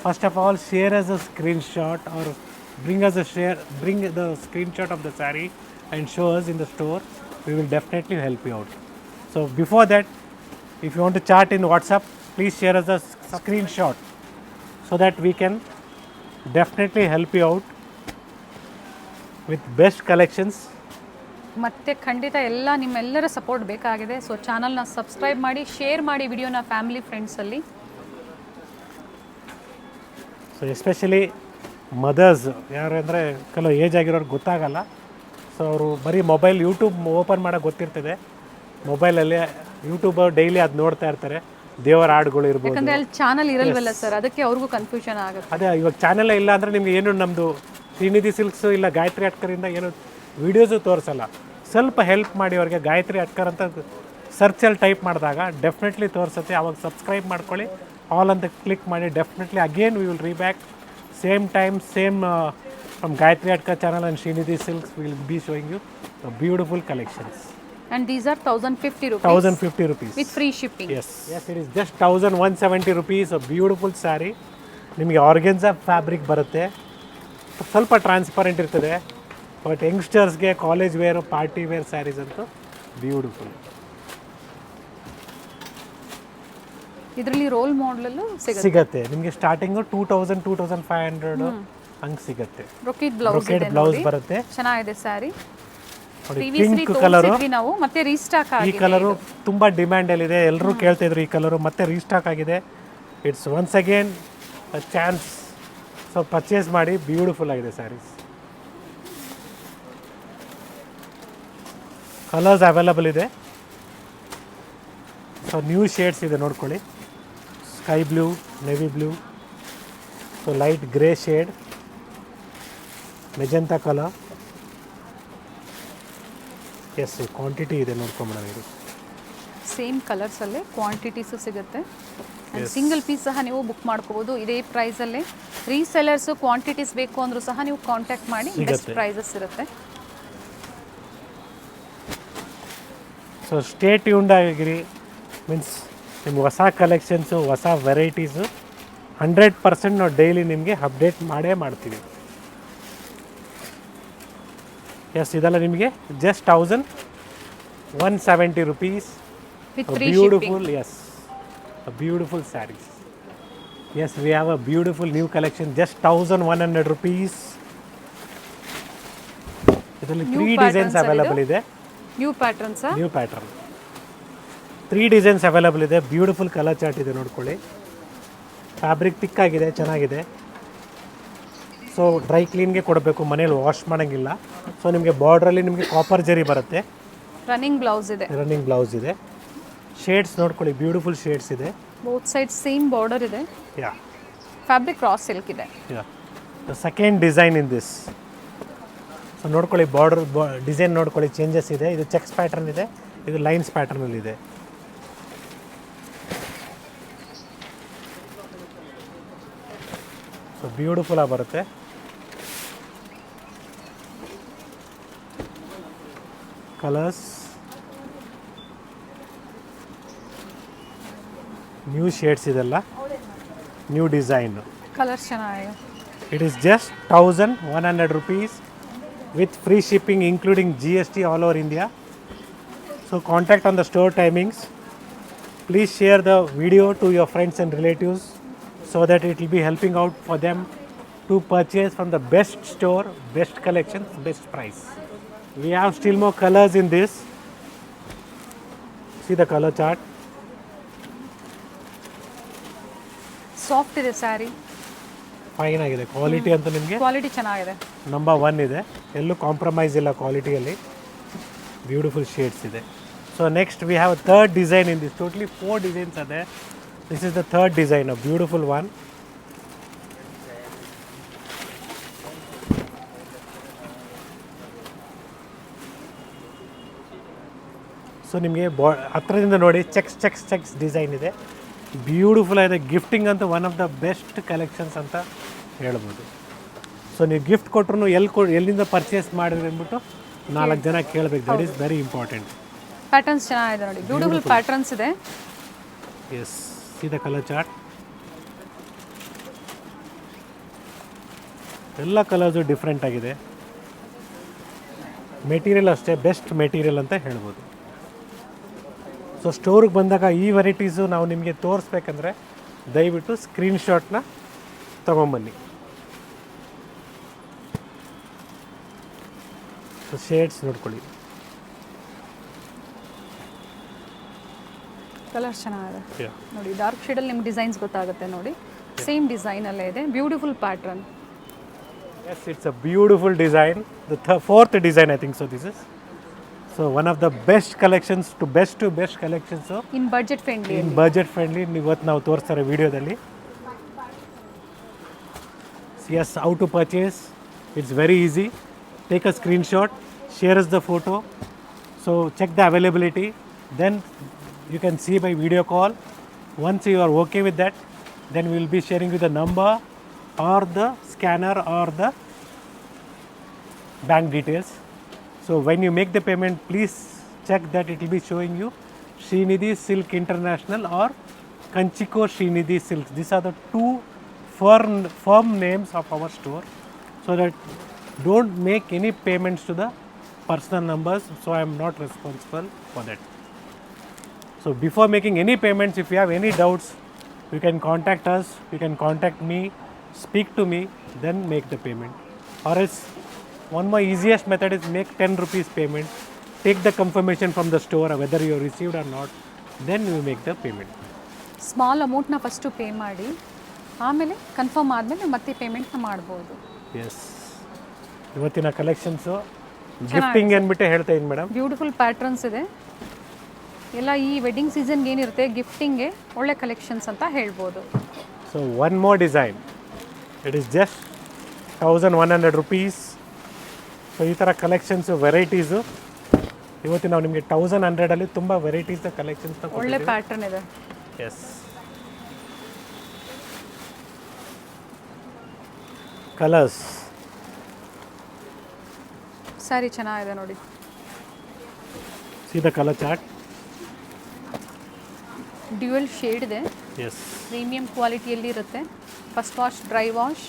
first of all share us a screenshot or bring the screenshot of the saree and show us in the store. We will definitely help you out. So before that, if you want to chat in WhatsApp, please share us a screenshot so that we can definitely help you out with best collections. ಮತ್ತೆ ಖಂಡಿತ ಎಲ್ಲ ನಿಮ್ಮೆಲ್ಲರ ಸಪೋರ್ಟ್ ಬೇಕಾಗಿದೆ. ಸೊ ಚಾನಲ್ನ ಸಬ್ಸ್ಕ್ರೈಬ್ ಮಾಡಿ, ಶೇರ್ ಮಾಡಿ ವಿಡಿಯೋನ ಫ್ಯಾಮಿಲಿ ಫ್ರೆಂಡ್ಸಲ್ಲಿ. ಸೊ ಎಸ್ಪೆಷಲಿ ಮದರ್ಸ್ ಯಾರು ಅಂದರೆ ಕೆಲವು ಏಜ್ ಆಗಿರೋರು ಗೊತ್ತಾಗಲ್ಲ. ಸೊ ಅವರು ಬರೀ ಮೊಬೈಲ್, ಯೂಟ್ಯೂಬ್ ಓಪನ್ ಮಾಡೋಕೆ ಗೊತ್ತಿರ್ತದೆ, ಮೊಬೈಲಲ್ಲಿ ಯೂಟ್ಯೂಬ್ ಡೈಲಿ ಅದು ನೋಡ್ತಾ ಇರ್ತಾರೆ, ದೇವರ ಹಾಡುಗಳು ಇರ್ಬೋದು. ಯಾಕಂದರೆ ಅಲ್ಲಿ ಚಾನಲ್ ಇರಲ್ವಲ್ಲ ಸರ್, ಅದಕ್ಕೆ ಅವ್ರಿಗೂ ಕನ್ಫ್ಯೂಷನ್ ಆಗುತ್ತೆ. ಅದೇ ಇವಾಗ ಚಾನಲ್ ಇಲ್ಲ ಅಂದರೆ ನಿಮಗೆ ಏನು ನಮ್ಮದು ಶ್ರೀನಿಧಿ ಸಿಲ್ಕ್ಸು ಇಲ್ಲ ಗಾಯತ್ರಿ ಅಟ್ಕರಿಂದ ಏನು ವೀಡಿಯೋಸು ತೋರಿಸಲ್ಲ. ಸ್ವಲ್ಪ ಹೆಲ್ಪ್ ಮಾಡಿ ಅವ್ರಿಗೆ, ಗಾಯತ್ರಿ ಅಟ್ಕರ್ ಅಂತ ಸರ್ಚಲ್ಲಿ ಟೈಪ್ ಮಾಡಿದಾಗ ಡೆಫಿನೆಟ್ಲಿ ತೋರಿಸುತ್ತೆ. ಅವಾಗ ಸಬ್ಸ್ಕ್ರೈಬ್ ಮಾಡ್ಕೊಳ್ಳಿ, ಆಲ್ ಅಂತ ಕ್ಲಿಕ್ ಮಾಡಿ. Definitely again we will be back same time, same from Gayatri Atkar channel and Srinidhi silks will be showing you beautiful collections. And these are 1050 rupees. 1050 rupees. With free shipping. Yes, it is just 1170 rupees. A beautiful saree. ನಿಮಗೆ ಆರ್ಗೆನ್ಸಾ ಫ್ಯಾಬ್ರಿಕ್ ಬರುತ್ತೆ, ಸ್ವಲ್ಪ ಟ್ರಾನ್ಸ್ಪರೆಂಟ್ ಇರ್ತದೆ. ಬಟ್ ಯಂಗ್ಸ್ಟರ್ಸ್ಗೆ college wear party wear saris ಅಂತೂ ಬ್ಯೂಟಿಫುಲ್. ಇದರಲ್ಲಿ ರೋಲ್ ಮಾಡಲಲ್ಲೂ ಸಿಗತ್ತೆ ನಿಮಗೆ ಸ್ಟಾರ್ಟಿಂಗು 2500 ಹಂಗೆ ಸಿಗತ್ತೆ. ಬ್ರೊಕೇಡ್ ಬ್ಲೌಸ್ ಬರುತ್ತೆ. ಚೆನ್ನಾಗಿದೆ ಸ್ಯಾರಿ. ಪಿಂಕ್ ಕಲರು ನಾವು ಮತ್ತೆ ರೀಸ್ಟಾಕ್ ಈ ಕಲರು ತುಂಬ ಡಿಮ್ಯಾಂಡಲ್ಲಿದೆ, ಎಲ್ಲರೂ ಕೇಳ್ತಾ ಇದ್ರು ಈ ಕಲರು, ಮತ್ತೆ ರೀಸ್ಟಾಕ್ ಆಗಿದೆ. It's once again chance, so purchase ಮಾಡಿ. ಬ್ಯೂಟಿಫುಲ್ ಆಗಿದೆ ಸ್ಯಾರೀಸ್. ಕಲರ್ಸ್ ಅವೈಲಬಲ್ ಇದೆ. ಸೊ ನ್ಯೂ ಶೇಡ್ಸ್ ಇದೆ ನೋಡ್ಕೊಳ್ಳಿ. Sky blue, navy blue, so light grey shade, magenta colour. Yes quantity ಇದೆ ನೋಡ್ಕೊಂಬಿಡೋಣ. ಇದು ಸೇಮ್ ಕಲರ್ಸಲ್ಲೇ ಕ್ವಾಂಟಿಟೀಸು ಸಿಗುತ್ತೆ. ಸಿಂಗಲ್ ಪೀಸ್ ಸಹ ನೀವು ಬುಕ್ ಮಾಡ್ಕೋಬೋದು ಇದೇ ಪ್ರೈಸಲ್ಲೇ. ರೀಸೆಲರ್ಸು ಕ್ವಾಂಟಿಟೀಸ್ ಬೇಕು ಅಂದರೂ ಸಹ ನೀವು ಕಾಂಟ್ಯಾಕ್ಟ್ ಮಾಡಿ, ಬೆಸ್ಟ್ ಪ್ರೈಸಸ್ ಇರುತ್ತೆ. ಸೊ ಸ್ಟೇ ಟ್ಯೂನ್ಡ್ ಆಗಿರಿ. ಮೀನ್ಸ್ ನಿಮ್ಗೆ ಹೊಸ ಕಲೆಕ್ಷನ್ಸು, ಹೊಸ ವೆರೈಟೀಸು 100% ನಾವು ಡೈಲಿ ನಿಮಗೆ ಅಪ್ಡೇಟ್ ಮಾಡೇ ಮಾಡ್ತೀವಿ. ಎಸ್ ಇದೆಲ್ಲ ನಿಮಗೆ just 1170 rupees. Beautiful. Yes beautiful sarees. Yes we have a beautiful new collection just 1100 rupees. ಇದರಲ್ಲಿ 3 ಡಿಸೈನ್ಸ್ ಅವೈಲಬಲ್ ಇದೆ. ನ್ಯೂ ಪ್ಯಾಟರ್ನ್ಸ್ 3 ಡಿಸೈನ್ಸ್ ಅವೈಲಬಲ್ ಇದೆ. ಬ್ಯೂಟಿಫುಲ್ ಕಲರ್ ಚಾರ್ಟ್ ಇದೆ ನೋಡ್ಕೊಳ್ಳಿ. ಫ್ಯಾಬ್ರಿಕ್ ಥಿಕ್ ಆಗಿದೆ, ಚೆನ್ನಾಗಿದೆ. ಸೊ ಡ್ರೈ ಕ್ಲೀನ್ಗೆ ಕೊಡಬೇಕು, ಮನೇಲಿ ವಾಶ್ ಮಾಡೋಂಗಿಲ್ಲ. ಸೊ ನಿಮಗೆ ಬಾರ್ಡ್ರಲ್ಲಿ ನಿಮಗೆ ಕಾಪರ್ ಜರಿ ಬರುತ್ತೆ. ರನ್ನಿಂಗ್ ಬ್ಲೌಸ್ ಇದೆ. ಶೇಡ್ಸ್ ನೋಡ್ಕೊಳ್ಳಿ, ಬ್ಯೂಟಿಫುಲ್ ಶೇಡ್ಸ್ ಇದೆ. ಬೋತ್ ಸೈಡ್ ಸೇಮ್ ಬಾರ್ಡರ್ ಇದೆ. ಯಾ ಫ್ಯಾಬ್ರಿಕ್ ರಾಸ್ ಸಿಲ್ಕ್ ಇದೆ. Yeah the second design in this. So ನೋಡ್ಕೊಳ್ಳಿ, ಬಾರ್ಡರ್ ಡಿಸೈನ್ ನೋಡ್ಕೊಳ್ಳಿ, ಚೇಂಜಸ್ ಇದೆ. ಇದು ಚೆಕ್ಸ್ ಪ್ಯಾಟರ್ನ್ ಇದೆ, ಇದು ಲೈನ್ಸ್ ಪ್ಯಾಟರ್ನಲ್ಲಿದೆ. ಸೊ ಬ್ಯೂಟಿಫುಲ್ ಆಗಿ ಬರುತ್ತೆ. ಕಲರ್ಸ್ ನ್ಯೂ ಶೇಡ್ಸ್ ಇದೆಲ್ಲ, ನ್ಯೂ ಡಿಸೈನ್. ಕಲರ್ಸ್ ಚೆನ್ನಾಗಿದೆ. It is just 1100 rupees with free shipping including GST all over India. So contact on the store timings. Please share the video to your friends and relatives so that it will be helping out for them to purchase from the best store, best collection, best price. We have still more colors in this. See the color chart. Soft ಇದೆ ಸ್ಯಾರಿ. ಫೈನ್ ಆಗಿದೆ. ಕ್ವಾಲಿಟಿ ಅಂತೂ ನಿಮಗೆ ಕ್ವಾಲಿಟಿ ಚೆನ್ನಾಗಿದೆ. ನಂಬರ್ 1 ಇದೆ, ಎಲ್ಲೂ ಕಾಂಪ್ರಮೈಸ್ ಇಲ್ಲ ಕ್ವಾಲಿಟಿಯಲ್ಲಿ. ಬ್ಯೂಟಿಫುಲ್ ಶೇಡ್ಸ್ ಇದೆ. So next we have third design in this. Totally 4 designs ಇದೆ. This is the third design, a beautiful one. So ನಿಮಗೆ ಹತ್ರದಿಂದ ನೋಡಿ, ಚೆಕ್ಸ್ ಡಿಸೈನ್ ಇದೆ. ಬ್ಯೂಟಿಫುಲ್ ಆಗಿದೆ. ಗಿಫ್ಟಿಂಗ್ ಅಂತೂ one of the best collections ಅಂತ ಹೇಳ್ಬೋದು. ಸೊ ನೀವು ಗಿಫ್ಟ್ ಕೊಟ್ಟರು ಎಲ್ಲಿಂದ ಪರ್ಚೇಸ್ ಮಾಡಿದ್ರಿ ಅಂದ್ಬಿಟ್ಟು 4 ಜನ ಕೇಳಬೇಕು. That is very important. Patterns ಚೆನ್ನಾಗಿದೆ ನೋಡಿ, ಬ್ಯೂಟಿಫುಲ್ ಪ್ಯಾಟರ್ನ್ಸ್ ಇದೆ. Yes see the colour chart. ಎಲ್ಲ ಕಲರ್ಸು ಡಿಫ್ರೆಂಟ್ ಆಗಿದೆ. ಮೆಟೀರಿಯಲ್ ಅಷ್ಟೇ ಬೆಸ್ಟ್ ಮೆಟೀರಿಯಲ್ ಅಂತ ಹೇಳ್ಬೋದು. ಸೊ ಸ್ಟೋರಿಗೆ ಬಂದಾಗ ಈ ವೆರೈಟೀಸು ನಾವು ನಿಮಗೆ ತೋರಿಸ್ಬೇಕಂದ್ರೆ ದಯವಿಟ್ಟು ಸ್ಕ್ರೀನ್ಶಾಟ್ನ ತೊಗೊಂಬನ್ನಿ. ಸೊ ಶೇಡ್ಸ್ ನೋಡ್ಕೊಳ್ಳಿ. ಕಲರ್ ಚೆನ್ನಾಗಿದೆ ನೋಡಿ. ಡಾರ್ಕ್ ಶೇಡಲ್ಲಿ ನಿಮ್ಗೆ ಡಿಸೈನ್ಸ್ ಗೊತ್ತಾಗುತ್ತೆ ನೋಡಿ. ಸೇಮ್ ಡಿಸೈನಲ್ಲೇ ಇದೆ. Beautiful pattern. Yes it's a beautiful design. The fourth design I think so this is. So one of the best collections to best collections in budget friendly ಇವತ್ತು ನಾವು ತೋರಿಸ್ತಾರೆ ವಿಡಿಯೋದಲ್ಲಿ. Yes how to purchase, it's very easy. Take a screenshot, share us the photo. So check the availability, then you can see by video call. Once you are okay with that, then we will be sharing you the number or the scanner or the bank details. So when you make the payment, please check that it will be showing you Srinidhi Silk International or Kanchiko Srinidhi Silks. These are the 2 firm names of our store, so that Don't make any payments to the personal numbers, so I am not responsible for that. So before making any payments, if you have any doubts, you can contact us, you can contact me, speak to me, then make the payment. Or else, one more easiest method is make 10 rupees payment, take the confirmation from the store whether you received or not, then you make the payment. Small ಅಮೌಂಟ್ನ ಫಸ್ಟು ಪೇ ಮಾಡಿ ಆಮೇಲೆ ಕನ್ಫರ್ಮ್ ಆದಮೇಲೆ ಮತ್ತೆ ಪೇಮೆಂಟ್ನ ಮಾಡ್ಬೋದು. ಎಸ್, ಇವತ್ತಿನ ಕಲೆಕ್ಷನ್ಸು ಗಿಫ್ಟಿಂಗ್ ಅಂದ್ಬಿಟ್ಟೆ ಹೇಳ್ತಾ ಇದ್ದೀನಿ ಮೇಡಮ್. ಬ್ಯೂಟಿಫುಲ್ ಪ್ಯಾಟ್ರನ್ಸ್ ಇದೆ ಎಲ್ಲ. ಈ ವೆಡ್ಡಿಂಗ್ ಸೀಸನ್ಗೆ ಏನಿರುತ್ತೆ ಗಿಫ್ಟಿಂಗ್ಗೆ ಒಳ್ಳೆ ಕಲೆಕ್ಷನ್ಸ್ ಅಂತ ಹೇಳ್ಬೋದು. So one more design, it is just 1100 rupees. So ಈ ಥರ ಕಲೆಕ್ಷನ್ಸು ವೆರೈಟೀಸು ಇವತ್ತು ನಾವು ನಿಮಗೆ 1100 ತುಂಬ ವೆರೈಟೀಸ್ ಕಲೆಕ್ಷನ್ಸ್ನ ಒಳ್ಳೆ ಪ್ಯಾಟರ್ನ್ ಇದೆ. ಎಸ್, ಕಲರ್ಸ್ ಸ್ಯಾರಿ ಚೆನ್ನಾಗಿದೆ ನೋಡಿ. C the colour chart. Dual shade ಇದೆ. ಎಸ್, ಪ್ರೀಮಿಯಂ ಕ್ವಾಲಿಟಿಯಲ್ಲಿ ಇರುತ್ತೆ. First wash, dry wash.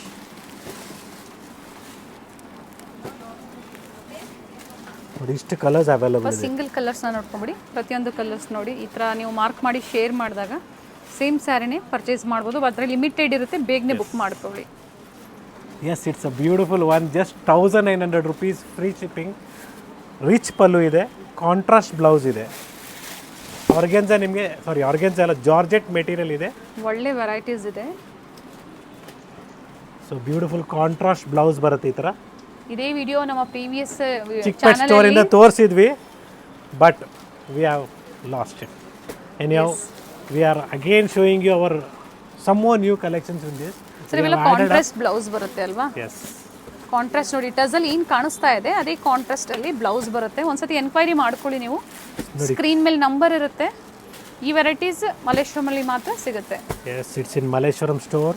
ನೋಡಿ ಇಷ್ಟು ಕಲರ್ಸ್ ಅವೈಲಬಲ್ ಇದೆ. ಸಿಂಗಲ್ ಕಲರ್ಸ್ನ ನೋಡ್ಕೊಂಬಿಡಿ. ಪ್ರತಿಯೊಂದು ಕಲರ್ಸ್ ನೋಡಿ ಈ ಥರ ನೀವು ಮಾರ್ಕ್ ಮಾಡಿ ಶೇರ್ ಮಾಡಿದಾಗ ಸೇಮ್ ಸ್ಯಾರಿನೇ ಪರ್ಚೇಸ್ ಮಾಡ್ಬೋದು. ಅದರಲ್ಲಿ ಲಿಮಿಟೆಡ್ ಇರುತ್ತೆ, ಬೇಗನೆ ಬುಕ್ ಮಾಡ್ಕೊಳ್ಳಿ. Yes, it's a beautiful one. Just 1900 rupees, free shipping. Rich pallu ಇದೆ, ಕಾಂಟ್ರಾಸ್ಟ್ ಬ್ಲೌಸ್ ಇದೆ. ಆರ್ಗೆನ್ಸಾ ನಿಮಗೆ, ಆರ್ಗೆನ್ಸಾ ಅಲ್ಲ, ಜಾರ್ಜೆಟ್ ಮೆಟೀರಿಯಲ್ ಇದೆ. ಒಳ್ಳೆ ವೆರೈಟೀಸ್ ಇದೆ. ಸೊ ಬ್ಯೂಟಿಫುಲ್ ಕಾಂಟ್ರಾಸ್ಟ್ ಬ್ಲೌಸ್ ಬರುತ್ತೆ ಈ ಥರ. ಇದೇ ವಿಡಿಯೋ ನಮ್ಮ ಪ್ರೀವಿಯಸ್ ಚಿಕ್ಕ ಸ್ಟೋರಿಂದ ತೋರಿಸಿದ್ವಿ, but we have lost it. Anyhow we are again showing you our some more new collections in this. Sir ಇವೆಲ್ಲ ಕಾಂಟ್ರಾಸ್ಟ್ ಬ್ಲೌಸ್ ಬರುತ್ತೆ ಅಲ್ವಾ? ಎಸ್, ಕಾಂಟ್ರಾಸ್ಟ್ ನೋಡಿ. ಟಸಲ್ ಏನು ಕಾಣಿಸ್ತಾ ಇದೆ ಅದೇ ಕಾಂಟ್ರಾಸ್ಟ್ ಅಲ್ಲಿ ಬ್ಲೌಸ್ ಬರುತ್ತೆ. ಒಂದ್ಸತಿ ಎನ್ಕ್ವೈರಿ ಮಾಡ್ಕೊಳ್ಳಿ ನೀವು. ಸ್ಕ್ರೀನ್ ಮೇಲೆ ನಂಬರ್ ಇರುತ್ತೆ. ಈ ವೆರೈಟೀಸ್ ಮಲ್ಲೇಶ್ವರಮಲ್ಲಿ ಮಾತ್ರ ಸಿಗುತ್ತೆ. Yes, it's in Malleshwaram store.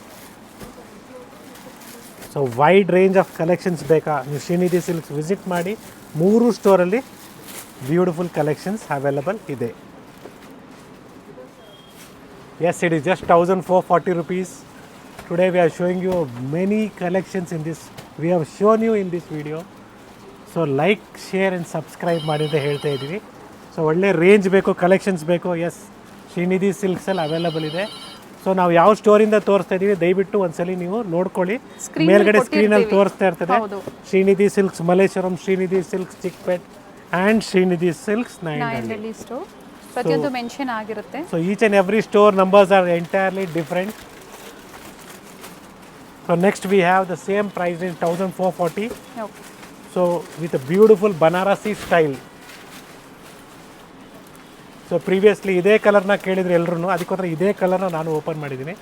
So wide range of collections ಬೇಕಾ, ನೀವು ಶ್ರೀನಿಧಿ ಸಿಲ್ಕ್ಸ್ ವಿಸಿಟ್ ಮಾಡಿ. 3 ಸ್ಟೋರಲ್ಲಿ ಬ್ಯೂಟಿಫುಲ್ ಕಲೆಕ್ಷನ್ಸ್ ಅವೈಲಬಲ್ ಇದೆ. Yes, it is just 1440 rupees. Today we are showing you many collections in this. We have shown you in this video. So like, share and subscribe ಮಾಡಿ ಅಂತ ಹೇಳ್ತಾ ಇದ್ದೀವಿ. ಸೊ ಒಳ್ಳೆ ರೇಂಜ್ ಬೇಕು, ಕಲೆಕ್ಷನ್ಸ್ ಬೇಕು. ಎಸ್, ಶ್ರೀನಿಧಿ ಸಿಲ್ಕ್ಸಲ್ಲಿ ಅವೈಲಬಲ್ ಇದೆ. ಸೊ ನಾವು ಯಾವ ಸ್ಟೋರಿಂದ ತೋರಿಸ್ತಾ ಇದ್ದೀವಿ ದಯವಿಟ್ಟು ಒಂದ್ಸಲಿ ನೀವು ನೋಡ್ಕೊಳ್ಳಿ. ಮೇಲ್ಗಡೆ ಸ್ಕ್ರೀನಲ್ಲಿ ತೋರಿಸ್ತಾ ಇರ್ತದೆ. Srinidhi silks Malleshwaram, Srinidhi silks Chickpet and Srinidhi silks Nayandahalli store. ಪ್ರತಿಯೊಂದು ಮೆನ್ಷನ್ ಆಗಿರುತ್ತೆ. So each and every store numbers are entirely different. So next we have the same price in 1440. Okay. So with a beautiful Banarasi style. So previously ಇದೇ ಕಲರ್ನ ಕೇಳಿದ್ರು ಎಲ್ಲರೂ, ಅದಕ್ಕೋಸ್ಕರ ಇದೇ ಕಲರ್ನ ನಾನು ಓಪನ್ ಮಾಡಿದ್ದೀನಿ.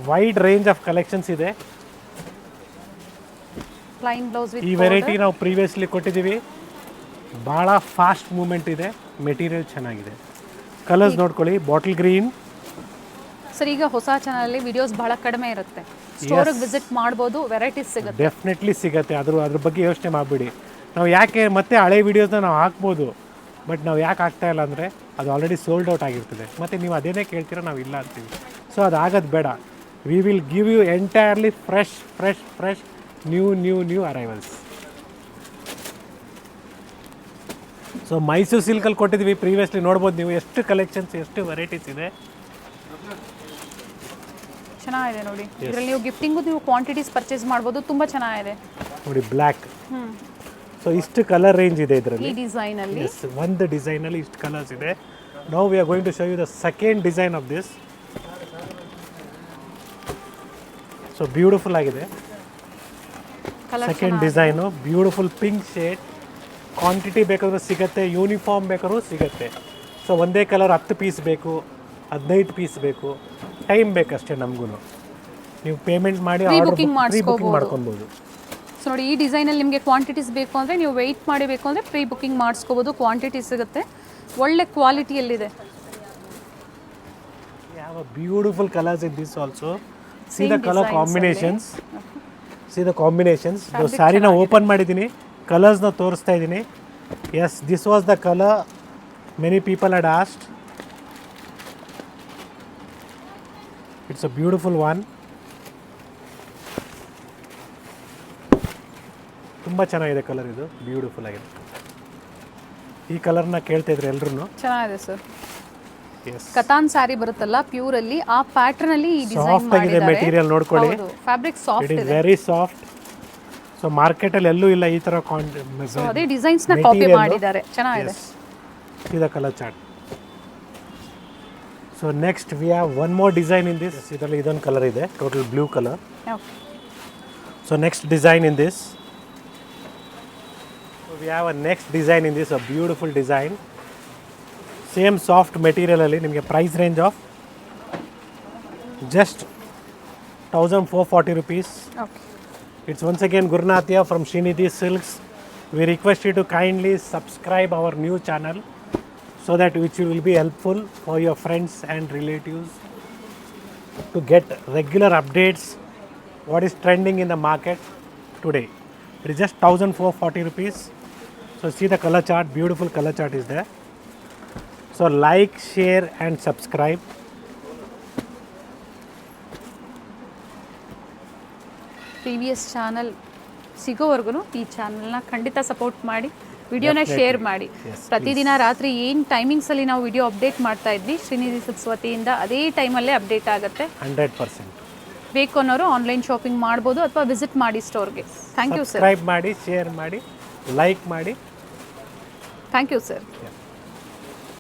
ವೈಡ್ ರೇಂಜ್ ಆಫ್ ಕಲೆಕ್ಷನ್ಸ್ ಇದೆ. ಪ್ಲೈನ್ ಬ್ಲೌಸ್ ವಿತ್ ಈ ವೆರೈಟಿ ನಾವು ಪ್ರೀವಿಯಸ್ಲಿ ಕೊಟ್ಟಿದ್ದೀವಿ. ಭಾಳ ಫಾಸ್ಟ್ ಮೂಮೆಂಟ್ ಇದೆ, ಮೆಟೀರಿಯಲ್ ಚೆನ್ನಾಗಿದೆ. ಕಲರ್ಸ್ ನೋಡ್ಕೊಳ್ಳಿ. Bottle green. ಸರ್ ಈಗ ಹೊಸ ಚಾನಲಲ್ಲಿ ವಿಡಿಯೋಸ್ ಬಹಳ ಕಡಿಮೆ ಇರುತ್ತೆ. ಸ್ಟೋರಿಗೆ ವಿಸಿಟ್ ಮಾಡ್ಬೋದು, ವೆರೈಟೀಸ್ ಸಿಗುತ್ತೆ. ಡೆಫಿನೆಟ್ಲಿ ಸಿಗುತ್ತೆ. ಅದ್ರ ಬಗ್ಗೆ ಯೋಚನೆ ಮಾಡಿಬಿಡಿ. ನಾವು ಯಾಕೆ ಮತ್ತೆ ಹಳೆ ವೀಡಿಯೋಸ್ನ ನಾವು ಹಾಕ್ಬೋದು, ಬಟ್ ನಾವು ಯಾಕೆ ಆಗ್ತಾ ಇಲ್ಲ ಅಂದರೆ ಅದು ಆಲ್ರೆಡಿ ಸೋಲ್ಡ್ ಔಟ್ ಆಗಿರ್ತದೆ. ಮತ್ತು ನೀವು ಅದೇನೇ ಕೇಳ್ತೀರ, ನಾವು ಇಲ್ಲ ಅಂತೀವಿ. ಸೊ ಅದು ಆಗೋದು ಬೇಡ. We will give you entirely fresh new arrivals. So Mysuru ಸಿಲ್ಕಲ್ಲಿ ಕೊಟ್ಟಿದ್ವಿ ಪ್ರೀವಿಯಸ್ಲಿ, ನೋಡ್ಬೋದು ನೀವು ಎಷ್ಟು ಕಲೆಕ್ಷನ್ಸ್, ಎಷ್ಟು ವೆರೈಟೀಸ್ ಇದೆ. ಚೆನ್ನಾಗಿದೆ ನೋಡಿ. ಇದರಲ್ಲಿ ನೀವು ಗಿಫ್ಟಿಂಗು ನೀವು ಕ್ವಾಂಟಿಟೀಸ್ ಪರ್ಚೇಸ್ ಮಾಡ್ಬೋದು. ತುಂಬ ಚೆನ್ನಾಗಿದೆ ನೋಡಿ. ಬ್ಲ್ಯಾಕ್. ಸೊ ಇಷ್ಟು ಕಲರ್ ರೇಂಜ್ ಇದೆ ಇದರಲ್ಲಿ. ಈ ಡಿಸೈನಲ್ಲಿ ಒಂದು ಡಿಸೈನಲ್ಲಿ ಇಷ್ಟು ಕಲರ್ಸ್ ಇದೆ. Now we are going to show you the second design of this. So beautiful ಆಗಿದೆ. Second design beautiful pink shade. Quantity ಬೇಕಾದ್ರೂ ಸಿಗುತ್ತೆ, ಯೂನಿಫಾರ್ಮ್ ಬೇಕಾದ್ರೂ ಸಿಗುತ್ತೆ. ಸೊ ಒಂದೇ ಕಲರ್ 10 ಪೀಸ್ ಬೇಕು, 15 ಪೀಸ್ ಬೇಕು, ಟೈಮ್ ಬೇಕಷ್ಟೇ ನಮಗೂ. ನೀವು ಪೇಮೆಂಟ್ ಮಾಡಿ ಬುಕಿಂಗ್ ಮಾಡ್ಕೊಬೋದು. ಸೊ ನೋಡಿ, ಈ ಡಿಸೈನಲ್ಲಿ ನಿಮಗೆ ಕ್ವಾಂಟಿಟೀಸ್ ಬೇಕು ಅಂದರೆ ನೀವು ವೆಯ್ಟ್ ಮಾಡಬೇಕು ಅಂದರೆ ಪ್ರೀ ಬುಕಿಂಗ್ ಮಾಡಿಸ್ಕೋಬೋದು. ಕ್ವಾಂಟಿಟಿ ಸಿಗುತ್ತೆ, ಒಳ್ಳೆ ಕ್ವಾಲಿಟಿಯಲ್ಲಿದೆ. Have a beautiful colours in this also. See the colour combinations. ಸ್ಯಾರಿನ ಓಪನ್ ಮಾಡಿದ್ದೀನಿ, ಕಲರ್ಸ್ನ ತೋರಿಸ್ತಾ ಇದ್ದೀನಿ. Yes, this was the colour many people had asked. It's a beautiful one. ತುಂಬ ಚೆನ್ನಾಗಿದೆ ಕಲರ್ ಇದು, ಬ್ಯೂಟಿಫುಲ್ ಆಗಿದೆ. ಈ ಕಲರ್ನ ಕೇಳ್ತಾಯಿದ್ರು ಎಲ್ಲರೂ. ಚೆನ್ನಾಗಿದೆ ಸರ್. ಎಸ್, ಕತಾನ್ ಸ್ಯಾರಿ ಬರುತ್ತಲ್ಲ ಪ್ಯೂರ್ ಅಲ್ಲಿ, ಆ ಪ್ಯಾಟರ್ನ್ ಅಲ್ಲಿ ಈ ಡಿಸೈನ್ ಸಾಫ್ಟ್ ಆಗಿದೆ ಮೆಟೀರಿಯಲ್ ನೋಡ್ಕೊಳ್ಳಿ. ಹೌದು, ಫ್ಯಾಬ್ರಿಕ್ ಇಟ್ ಸಾಫ್ಟ್ ಈಸ್ ಇದೆ. Very soft. ಸೊ ಮಾರ್ಕೆಟಲ್ಲಿ ಎಲ್ಲೂ ಇಲ್ಲ ಈ ಥರ ಸೊ ಅದೇ ಡಿಸೈನ್ಸ್ ನ ಕಾಪಿ ಮಾಡಿದ್ದಾರೆ, ಚೆನ್ನಾಗಿದೆ. ಇದು colour chart. So next we have one more design in this. ಇದರಲ್ಲಿ ಇದೊಂದು ಕಲರ್ ಇದೆ, total blue colour. Okay. So next design in this. We have a next design in this, a beautiful design. Same soft ಮೆಟೀರಿಯಲಲ್ಲಿ ನಿಮಗೆ price range of just 1440 rupees. Okay. It's once again Gurnathia from Srinidhi Silks. We request you to kindly subscribe our new channel so that which will be helpful for your friends and relatives to get regular updates what is trending in the market today. It is just 1440 rupees. So see the color chart, beautiful color chart is there. So like, share and subscribe. Previous channel ಸಿಗೋವರೆಗೂ ಈ ಚಾನಲ್ನ ಖಂಡಿತ ಸಪೋರ್ಟ್ ಮಾಡಿ, ವಿಡಿಯೋನ ಶೇರ್ ಮಾಡಿ. ಪ್ರತಿದಿನ ರಾತ್ರಿ ಏನು ಟೈಮಿಂಗ್ಸಲ್ಲಿ ನಾವು ವಿಡಿಯೋ ಅಪ್ಡೇಟ್ ಮಾಡ್ತಾ ಇದ್ವಿ ಶ್ರೀನಿಧಿ ಸಿಲ್ಕ್ಸ್ ವತಿಯಿಂದ, ಅದೇ ಟೈಮಲ್ಲೇ ಅಪ್ಡೇಟ್ ಆಗುತ್ತೆ. 100%. ಬೇಕು ಅನ್ನೋರು ಆನ್ಲೈನ್ ಶಾಪಿಂಗ್ ಮಾಡ್ಬೋದು ಅಥವಾ ವಿಸಿಟ್ ಮಾಡಿ ಸ್ಟೋರ್ಗೆ. Thank you sir. ಸಬ್ಸ್ಕ್ರೈಬ್ ಮಾಡಿ, ಶೇರ್ ಮಾಡಿ, ಲೈಕ್ ಮಾಡಿ. Thank you sir.